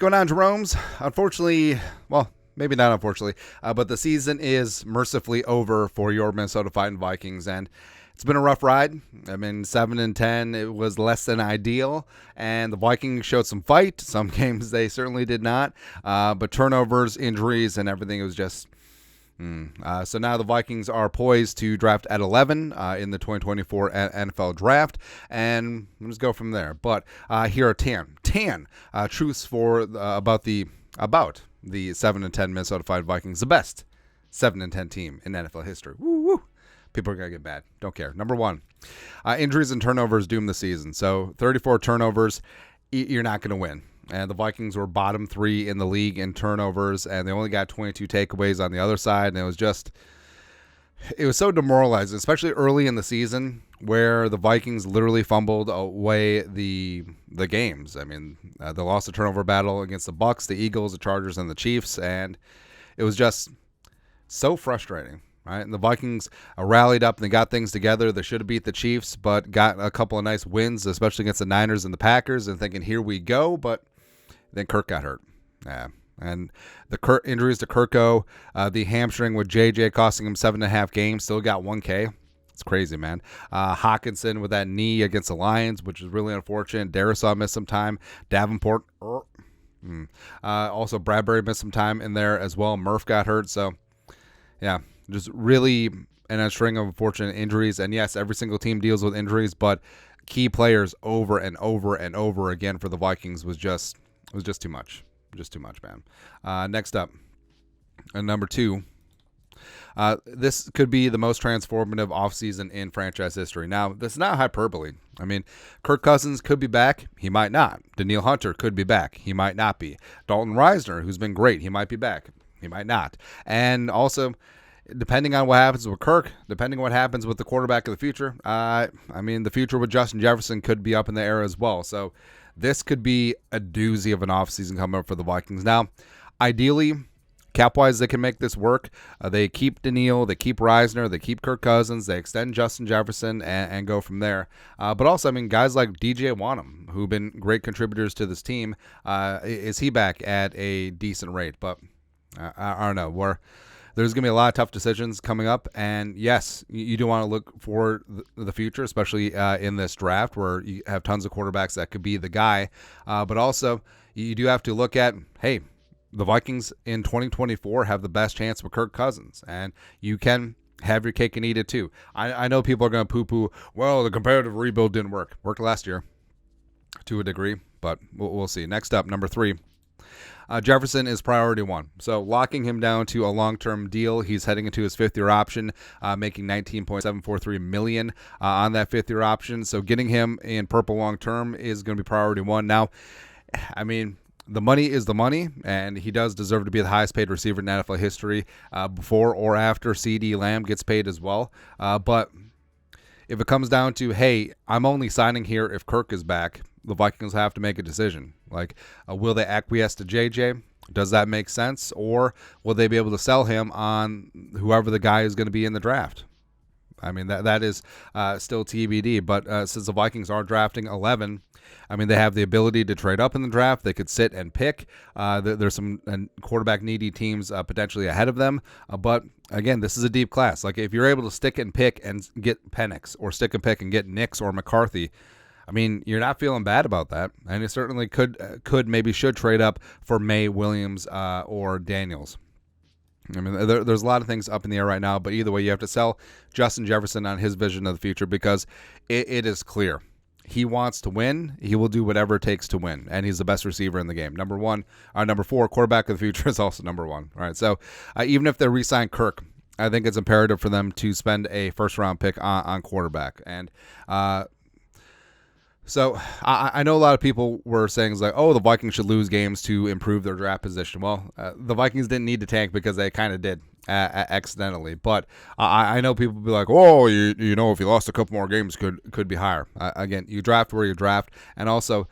going on, Jerome's? Unfortunately, well, maybe not unfortunately, but the season is mercifully over for your Minnesota Vikings, and it's been a rough ride. I mean, 7-10, it was less than ideal, and the Vikings showed some fight. Some games they certainly did not, but turnovers, injuries, and everything, it was just... So now the Vikings are poised to draft at 11 in the 2024 NFL draft, and let's go from there. But here are 10 truths for about the 7-10 Minnesota Vikings, the best 7-10 team in NFL history. Woo woo! People are gonna get mad. Don't care. Number one, injuries and turnovers doom the season. So 34 turnovers, you're not gonna win. And the Vikings were bottom 3 in the league in turnovers, and they only got 22 takeaways on the other side. And it was so demoralizing, especially early in the season where the Vikings literally fumbled away the games. I mean, they lost the turnover battle against the Bucs, the Eagles, the Chargers, and the Chiefs, and it was just so frustrating. Right? And the Vikings rallied up and they got things together. They should have beat the Chiefs, but got a couple of nice wins, especially against the Niners and the Packers, and thinking, here we go, but then Kirk got hurt. Yeah. And the injuries to Kirko, the hamstring with JJ costing him 7.5 games, still got 1K. It's crazy, man. Hawkinson with that knee against the Lions, which is really unfortunate. Darisaw missed some time. Davenport. Also, Bradbury missed some time in there as well. Murph got hurt. So, yeah, just really in a string of unfortunate injuries. And, yes, every single team deals with injuries, but key players over and over and over again for the Vikings was just too much. Just too much, man. Next up, number 2. This could be the most transformative offseason in franchise history. Now, this is not hyperbole. I mean, Kirk Cousins could be back. He might not. Danielle Hunter could be back. He might not be. Dalton Reisner, who's been great, he might be back. He might not. And also, depending on what happens with Kirk, depending on what happens with the quarterback of the future, I mean, the future with Justin Jefferson could be up in the air as well. So this could be a doozy of an offseason coming up for the Vikings. Now, ideally, cap-wise, they can make this work. They keep Danielle, they keep Reisner, they keep Kirk Cousins, they extend Justin Jefferson, and go from there. But also, I mean, guys like DJ Wanham, who've been great contributors to this team, is he back at a decent rate? But I don't know. There's going to be a lot of tough decisions coming up. And, yes, you do want to look for the future, especially in this draft where you have tons of quarterbacks that could be the guy. But also, you do have to look at, hey, the Vikings in 2024 have the best chance with Kirk Cousins. And you can have your cake and eat it too. I know people are going to poo-poo, well, the competitive rebuild didn't work. Worked last year to a degree, but we'll see. Next up, number 3. Jefferson is priority 1. So locking him down to a long-term deal. He's heading into his 5th-year option, making $19.743 million on that 5th-year option. So getting him in purple long-term is going to be priority 1. Now, I mean, the money is the money, and he does deserve to be the highest-paid receiver in NFL history before or after CeeDee Lamb gets paid as well. But if it comes down to, hey, I'm only signing here if Kirk is back, the Vikings have to make a decision. Like, will they acquiesce to JJ? Does that make sense? Or will they be able to sell him on whoever the guy is going to be in the draft? I mean, that is still TBD. But since the Vikings are drafting 11, I mean, they have the ability to trade up in the draft. They could sit and pick. There's some quarterback-needy teams potentially ahead of them. But, again, this is a deep class. Like, if you're able to stick and pick and get Penix or stick and pick and get Nix or McCarthy, I mean, you're not feeling bad about that. And it certainly could maybe should trade up for May, Williams, or Daniels. I mean, there's a lot of things up in the air right now, but either way, you have to sell Justin Jefferson on his vision of the future because it is clear. He wants to win. He will do whatever it takes to win, and he's the best receiver in the game. Number 4, quarterback of the future is also number 1. All right, so even if they re-sign Kirk, I think it's imperative for them to spend a first-round pick on quarterback. And so I know a lot of people were saying, like, oh, the Vikings should lose games to improve their draft position. Well, the Vikings didn't need to tank because they kind of did accidentally. But I know people will be like, oh, you know, if you lost a couple more games, could be higher. Again, you draft where you draft. And also,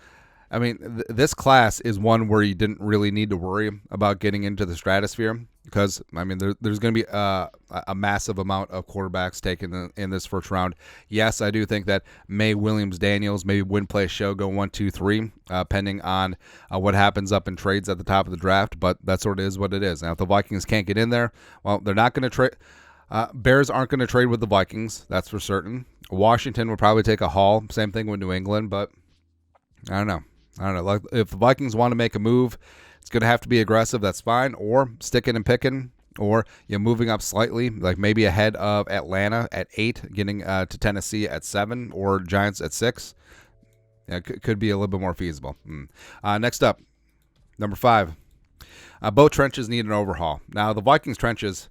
I mean, this class is one where you didn't really need to worry about getting into the stratosphere. because, I mean, there's going to be a massive amount of quarterbacks taken in this first round. Yes, I do think that May Williams-Daniels maybe win play show, go 1, 2, 3, pending on what happens up in trades at the top of the draft, but that sort of is what it is. Now, if the Vikings can't get in there, well, they're not going to trade. Bears aren't going to trade with the Vikings, that's for certain. Washington would probably take a haul. Same thing with New England, but I don't know. Like, if the Vikings want to make a move, it's going to have to be aggressive. That's fine. Or sticking and picking, or moving up slightly, like maybe ahead of Atlanta at 8, getting to Tennessee at 7, or Giants at 6. Yeah, could be a little bit more feasible. Next up, number 5. Both trenches need an overhaul. Now, the Vikings trenches,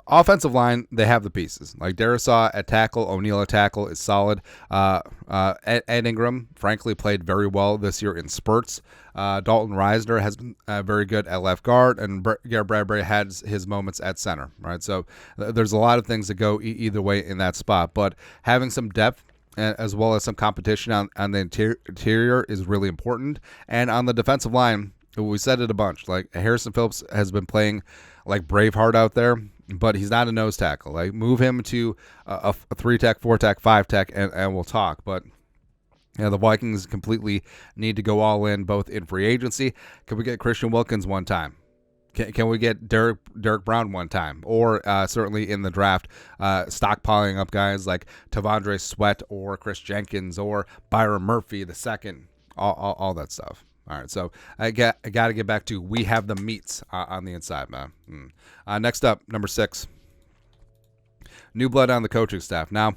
offensive line, they have the pieces. Like Darisaw at tackle, O'Neal at tackle is solid. Ed Ingram, frankly, played very well this year in spurts. Dalton Reisner has been very good at left guard, and Garrett Bradbury has his moments at center. Right, so there's a lot of things that go either way in that spot. But having some depth as well as some competition on the interior is really important. And on the defensive line, we said it a bunch. Like Harrison Phillips has been playing like Braveheart out there, but he's not a nose tackle. Like, move him to a 3-tech, 4-tech, 5-tech, and we'll talk. But the Vikings completely need to go all in, both in free agency. Can we get Christian Wilkins one time? Can we get Derek Brown one time? Or certainly in the draft, stockpiling up guys like Tavondre Sweat or Chris Jenkins or Byron Murphy the second, all that stuff. All right, so I got to get back to we have the meats on the inside, man. Next up, number 6, new blood on the coaching staff. Now,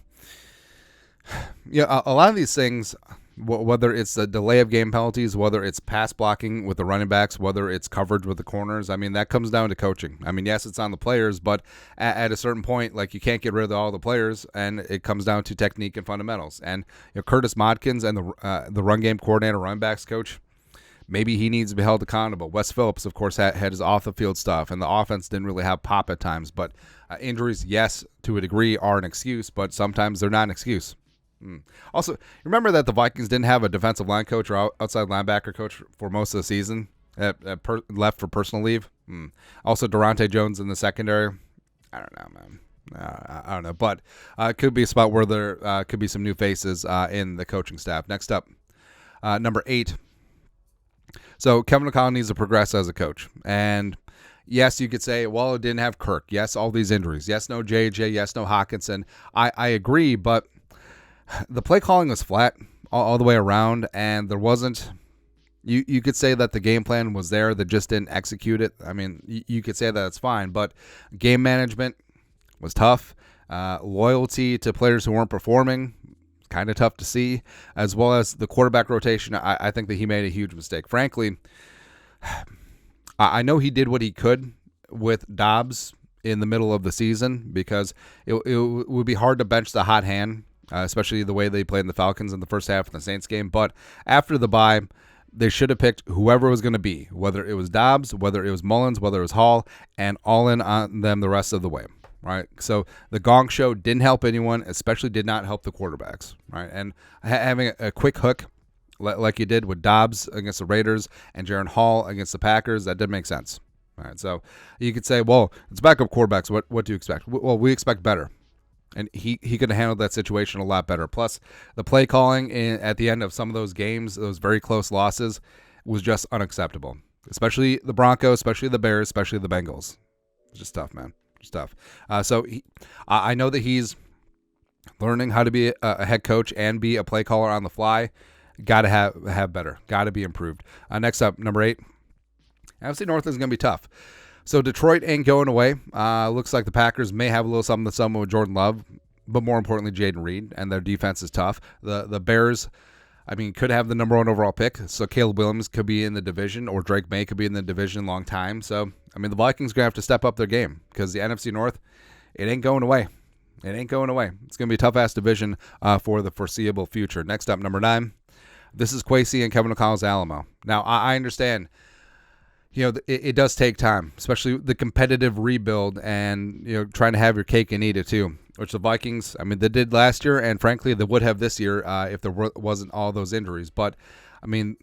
a lot of these things, whether it's the delay of game penalties, whether it's pass blocking with the running backs, whether it's coverage with the corners, I mean, that comes down to coaching. I mean, yes, it's on the players, but at a certain point, like, you can't get rid of all the players, and it comes down to technique and fundamentals. And Curtis Modkins and the run game coordinator, running backs coach, maybe he needs to be held accountable. Wes Phillips, of course, had his off-the-field stuff, and the offense didn't really have pop at times. But injuries, yes, to a degree, are an excuse, but sometimes they're not an excuse. Also, remember that the Vikings didn't have a defensive line coach or outside linebacker coach for most of the season, left for personal leave. Also, Durante Jones in the secondary. I don't know, man. I don't know, but it could be a spot where there could be some new faces in the coaching staff. Next up, number 8. So Kevin O'Connell needs to progress as a coach. And yes, you could say, well, it didn't have Kirk. Yes, all these injuries. Yes, no JJ. Yes, no Hawkinson. I agree, but the play calling was flat all the way around, and there wasn't. You could say that the game plan was there, that just didn't execute it. I mean, you could say that it's fine, but game management was tough. Loyalty to players who weren't performing, kind of tough to see, as well as the quarterback rotation. I think that he made a huge mistake. Frankly, I know he did what he could with Dobbs in the middle of the season, because it would be hard to bench the hot hand, especially the way they played in the Falcons in the first half of the Saints game. But after the bye, they should have picked whoever it was going to be, whether it was Dobbs, whether it was Mullins, whether it was Hall, and all in on them the rest of the way. Right, so the gong show didn't help anyone, especially did not help the quarterbacks. Right, and having a quick hook like you did with Dobbs against the Raiders and Jaron Hall against the Packers, that didn't make sense. All right, so you could say, well, it's backup quarterbacks. What do you expect? Well, we expect better, and he could have handled that situation a lot better. Plus, the play calling at the end of some of those games, those very close losses, was just unacceptable. Especially the Broncos, especially the Bears, especially the Bengals. It's just tough, man. Stuff. So I know that he's learning how to be a head coach and be a play caller on the fly. Got to have better. Got to be improved. Next up, number 8. NFC North is going to be tough. So Detroit ain't going away. Looks like the Packers may have a little something with Jordan Love, but more importantly, Jaden Reed, and their defense is tough. The Bears, I mean, could have the number 1 overall pick, so Caleb Williams could be in the division, or Drake May could be in the division long time. So, I mean, the Vikings are going to have to step up their game, because the NFC North, it ain't going away. It ain't going away. It's going to be a tough-ass division for the foreseeable future. Next up, number 9. This is Kwesi and Kevin O'Connell's Alamo. Now, I understand, it does take time, especially the competitive rebuild and, trying to have your cake and eat it too, which the Vikings, I mean, they did last year, and frankly, they would have this year if there wasn't all those injuries. But, I mean,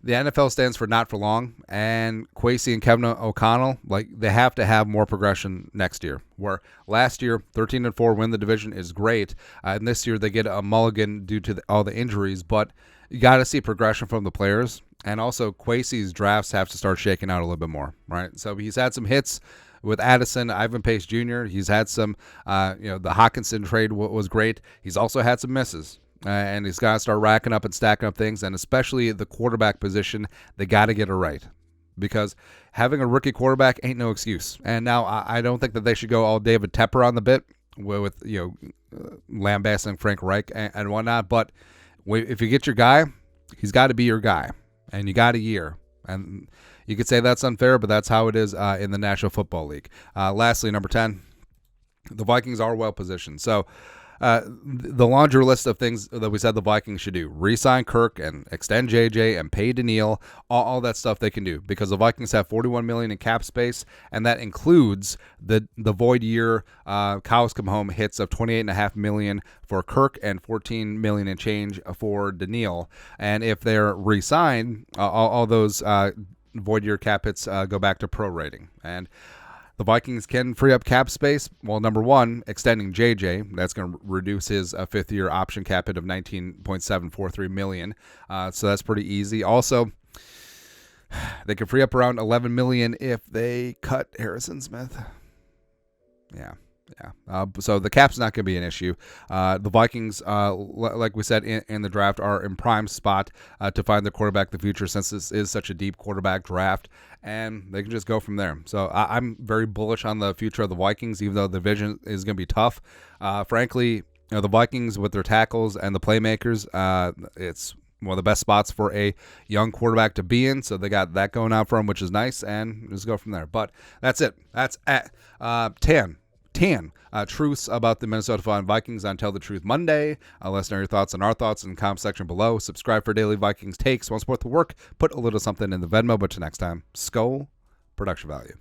the NFL stands for not for long, and Kwesi and Kevin O'Connell, like, they have to have more progression next year. Where last year, 13-4, win the division is great, and this year they get a mulligan due to all the injuries, but you got to see progression from the players, and also Kwesi's drafts have to start shaking out a little bit more, right? So he's had some hits with Addison, Ivan Pace Jr. He's had some, the Hawkinson trade was great. He's also had some misses. And he's got to start racking up and stacking up things, and especially the quarterback position, they got to get it right, because having a rookie quarterback ain't no excuse. And now I don't think that they should go all David Tepper on the bit with lambasting Frank Reich and whatnot. But if you get your guy, he's got to be your guy, and you got a year. And you could say that's unfair, but that's how it is in the National Football League. Lastly, number 10, the Vikings are well positioned. So. The laundry list of things that we said the Vikings should do: re-sign Kirk and extend JJ and pay Daniil, all that stuff they can do, because the Vikings have $41 million in cap space, and that includes the void year cows come home hits of $28.5 million for Kirk and $14 million in change for Daniil. And if they're re-signed, all those void year cap hits go back to prorating. And the Vikings can free up cap space. Well, number one, extending JJ. That's going to reduce his fifth-year option cap hit of $19.743 million. So that's pretty easy. Also, they can free up around $11 million if they cut Harrison Smith. Yeah. So the cap's not going to be an issue. The Vikings, like we said in the draft, are in prime spot to find the quarterback of the future, since this is such a deep quarterback draft, and they can just go from there. So I'm very bullish on the future of the Vikings, even though the division is going to be tough. Frankly, the Vikings with their tackles and the playmakers, it's one of the best spots for a young quarterback to be in. So they got that going out for them, which is nice, and just go from there. But that's it. That's at 10 truths about the Minnesota Vikings on Tell the Truth Monday. Let us know your thoughts and our thoughts in the comment section below. Subscribe for daily Vikings takes. Want to support the work? Put a little something in the Venmo. But till next time, Skull Production Value.